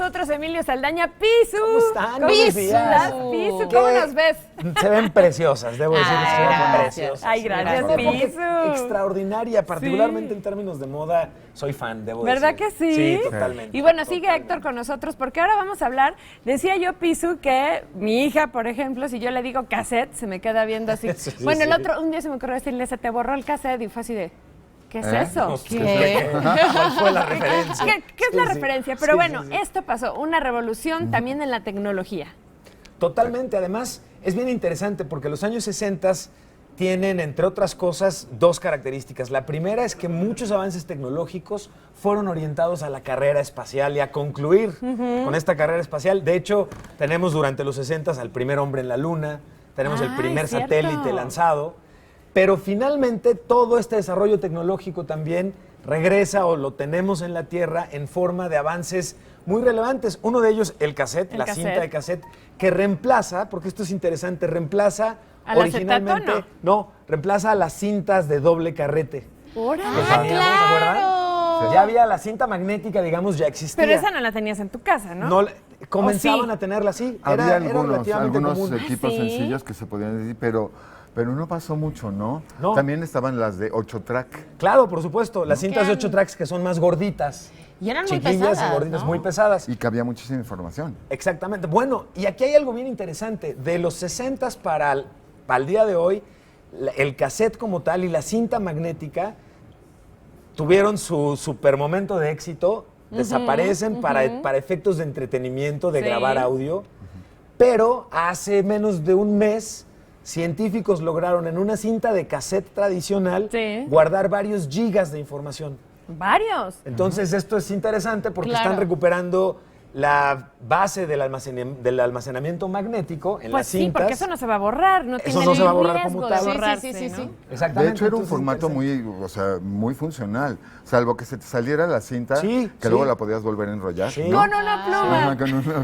nosotros Emilio Saldaña. ¡Pisu! ¿Cómo están? Buenos días. Pisu, ¿cómo nos ves? Se ven preciosas, debo decir que se ven preciosas. Ay, gracias, Una época Pisu. extraordinaria, particularmente en términos de moda. Soy fan, debo decir. ¿Verdad que sí? Sí, totalmente. Y bueno, sigue Héctor con nosotros porque ahora vamos a hablar. Decía yo, Pisu, que mi hija, por ejemplo, si yo le digo cassette, se me queda viendo así. Sí, bueno, sí. un día se me ocurrió decirle, se te borró el cassette, y fue así de, ¿qué es eso? ¿Qué? ¿Cuál fue la referencia? ¿Qué es la Sí, sí. referencia? Pero Sí, bueno, sí, sí. esto pasó, una revolución también en la tecnología. Totalmente. Además, es bien interesante porque los años 60 tienen, entre otras cosas, dos características. La primera es que muchos avances tecnológicos fueron orientados a la carrera espacial y a concluir con esta carrera espacial. De hecho, tenemos durante los 60 al primer hombre en la Luna, tenemos el primer es cierto. satélite lanzado, pero finalmente todo este desarrollo tecnológico también regresa o lo tenemos en la Tierra en forma de avances muy relevantes. Uno de ellos, el cassette, la cinta de cassette, que reemplaza, porque esto es interesante, reemplaza ¿Al originalmente, acetato, no, reemplaza a las cintas de doble carrete. ¡Órale! Que teníamos, ¿se acuerdan? Ya había la cinta magnética, digamos, ya existía. Pero esa no la tenías en tu casa, ¿no? No, comenzaban sí? a tenerla así. Había Era relativamente algunos común. equipos ¿Ah, sí? sencillos que se podían decir, pero no pasó mucho, ¿no? No. También estaban las de 8-track. Claro, por supuesto. Las cintas de 8 tracks que son más gorditas. Y eran muy chiquillas pesadas, y gorditas, ¿no? muy pesadas. Y que había muchísima información. Exactamente. Bueno, y aquí hay algo bien interesante. De los 60 para el día de hoy, el cassette como tal y la cinta magnética tuvieron su super momento de éxito, desaparecen para efectos de entretenimiento, de Sí. grabar audio, pero hace menos de un mes científicos lograron en una cinta de cassette tradicional Sí. guardar varios gigas de información. Varios. Entonces esto es interesante porque Claro. están recuperando la base del almacenamiento magnético en Pues las sí, cintas. porque eso no se va a borrar, no tiene no se va a borrar riesgo como de tal. Sí, borrarse, sí, sí, ¿no? sí. Exactamente. De hecho, era un entonces, formato muy funcional. Salvo que se te saliera la cinta, Sí, que sí. luego la podías volver a enrollar. Sí. ¿no? Con una pluma. Ajá,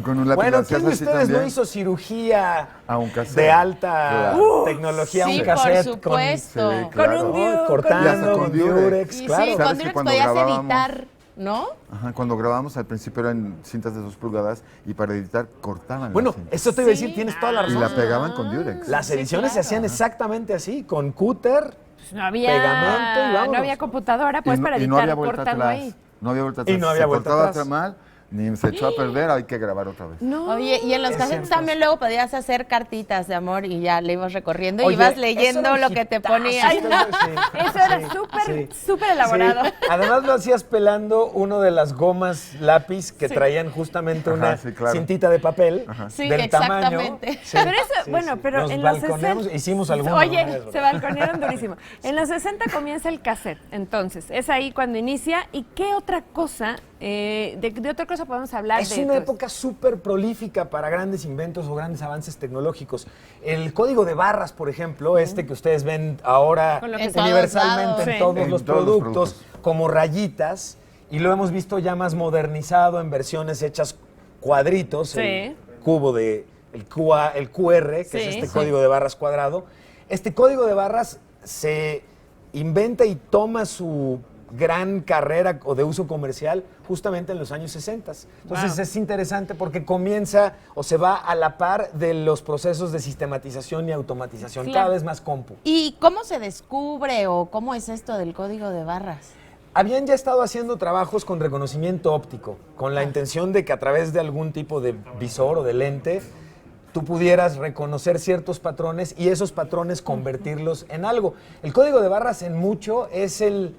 con un lápiz. Bueno, lo hacías ¿quién de así ustedes no también. hizo cirugía A un cassette. de alta Claro. tecnología, Sí, un cassette por supuesto. Sí, Con claro. un Diu- cortando, Y hasta con con Durex. Durex, Y claro. sí, ¿Sabes con que Durex cuando podías grabábamos- editar, ¿no? Ajá, cuando grabábamos al principio eran cintas de 2 pulgadas y para editar cortaban Bueno, la cinta. eso te iba a decir, Sí. tienes toda la Y razón. la pegaban con Durex. Las ediciones se hacían exactamente así, con cúter. Pues no había, Pegamento y vámonos. no había computadora, pues para y editar no había vuelta cortando atrás. ahí. No había vuelta Y atrás. no había se vuelta cortaba atrás. mal, ni se echó a perder, hay que grabar otra vez. No. Oye, y en los Es cassettes cierto. también luego podías hacer cartitas de amor y ya le ibas recorriendo y Oye, ibas eso leyendo era un lo que te hitazo, ponía. sí, sí, Eso era sí, súper, sí. súper elaborado. Sí. Además lo hacías pelando uno de las gomas lápiz que traían justamente Ajá, una sí, claro. cintita de papel Sí, del tamaño. exactamente. Sí, Pero eso, bueno, pero Nos en los balconeamos, 60 hicimos algunos. Oye, se balconearon durísimo. En los 60 comienza el cassette, entonces, es ahí cuando inicia. ¿Y qué otra cosa, de otra cosa podemos hablar? Es de una todo época súper prolífica para grandes inventos o grandes avances tecnológicos. El código de barras, por ejemplo, este que ustedes ven ahora Con lo que se- universalmente En en todos todos Sí. los En todos los productos, productos. como rayitas, y lo hemos visto ya más modernizado en versiones hechas cuadritos, Sí. el cubo de el QR, que Sí. es este Sí. código de barras cuadrado. Este código de barras se inventa y toma su gran carrera o de uso comercial justamente en los años 60. Entonces Wow. es interesante porque comienza o se va a la par de los procesos de sistematización y automatización, Claro. cada vez más compu. ¿Y cómo se descubre o cómo es esto del código de barras? Habían ya estado haciendo trabajos con reconocimiento óptico, con la intención de que a través de algún tipo de visor o de lente tú pudieras reconocer ciertos patrones y esos patrones convertirlos en algo. El código de barras en mucho es el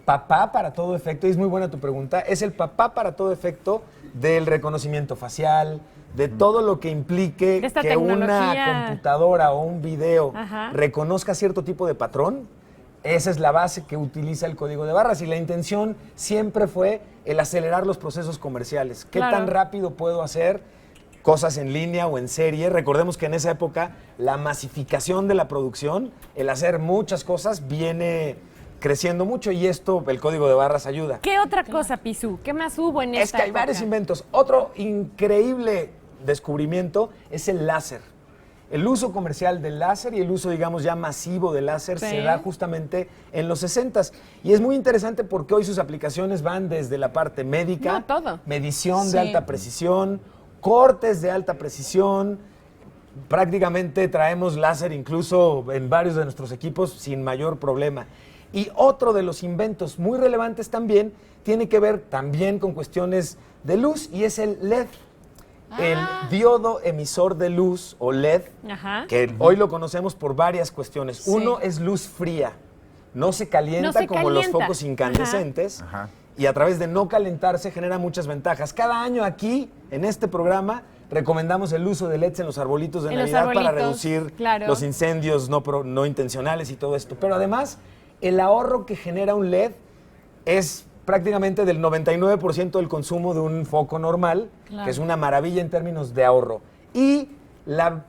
papá para todo efecto, y es muy buena tu pregunta, es el papá para todo efecto del reconocimiento facial, de todo lo que implique De esta que una tecnología. computadora o un video Ajá. reconozca cierto tipo de patrón. Esa es la base que utiliza el código de barras y la intención siempre fue el acelerar los procesos comerciales. ¿Qué Claro. tan rápido puedo hacer cosas en línea o en serie? Recordemos que en esa época la masificación de la producción, el hacer muchas cosas, viene creciendo mucho y esto, el código de barras ayuda. ¿Qué otra cosa, Pisu? ¿Qué más hubo en Es esta que hay época? varios inventos. Otro increíble descubrimiento es el láser. el uso comercial del láser y el uso, digamos, ya masivo del láser Sí. se da justamente en los 60s. Y es muy interesante porque hoy sus aplicaciones van desde la parte médica, No, todo. medición Sí. de alta precisión, cortes de alta precisión. Prácticamente traemos láser incluso en varios de nuestros equipos sin mayor problema. Y otro de los inventos muy relevantes también tiene que ver también con cuestiones de luz y es el LED. El diodo emisor de luz o LED, Ajá. que hoy lo conocemos por varias cuestiones. Sí. Uno es luz fría, no se calienta No se como los calienta. focos incandescentes. Ajá. Y a través de no calentarse genera muchas ventajas. Cada año aquí, en este programa, recomendamos el uso de LEDs en los arbolitos de En los Navidad para arbolitos, reducir claro. los incendios no intencionales y todo esto. Pero además, el ahorro que genera un LED es prácticamente del 99% del consumo de un foco normal, Claro. que es una maravilla en términos de ahorro. Y la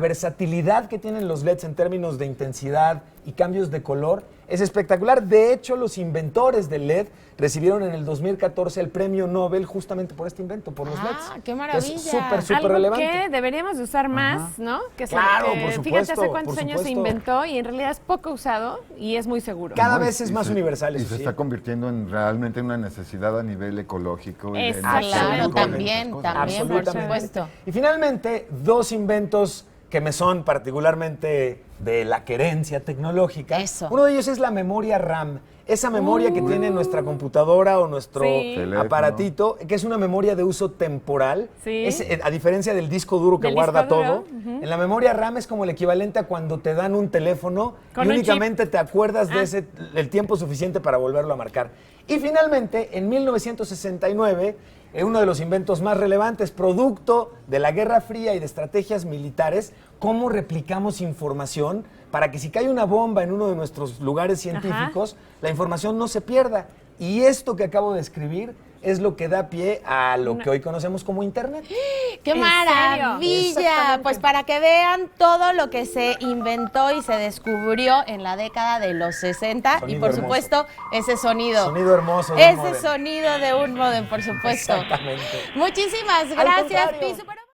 versatilidad que tienen los LEDs en términos de intensidad y cambios de color es espectacular. De hecho, los inventores del LED recibieron en el 2014 el premio Nobel justamente por este invento, por los LEDs. ¡Qué maravilla! Es súper, súper Algo relevante. que deberíamos de usar más, ¿no? Que Claro, por fíjate supuesto, hace cuántos por años se supuesto. inventó y en realidad es poco usado y es muy seguro. Cada No, vez es y más se- universal, Y eso se sí. está convirtiendo en realmente en una necesidad a nivel ecológico. Y de Exacto. energía Claro, y todas también, estas cosas. también, por Absolutamente. supuesto. Y finalmente, dos inventos que me son particularmente de la querencia tecnológica. Eso. Uno de ellos es la memoria RAM. Esa memoria que tiene nuestra computadora o nuestro Sí. Teléfono. aparatito, que es una memoria de uso temporal. Sí. Es, a diferencia del disco duro que Del guarda disco duro, todo, en la memoria RAM es como el equivalente a cuando te dan un teléfono Con y un únicamente te acuerdas de Ah. el tiempo suficiente para volverlo a marcar. Y finalmente, en 1969, uno de los inventos más relevantes, producto de la Guerra Fría y de estrategias militares, cómo replicamos información para que si cae una bomba en uno de nuestros lugares científicos, la información no se pierda. Y esto que acabo de escribir es lo que da pie a lo que hoy conocemos como Internet. ¡Qué ¿En maravilla! Exactamente. Pues para que vean todo lo que se inventó y se descubrió en la década de los 60 y Sonido por hermoso. supuesto ese sonido. Sonido hermoso de un Ese módem. sonido de un modem, por supuesto. Exactamente. Muchísimas Al gracias, contrario. Pi.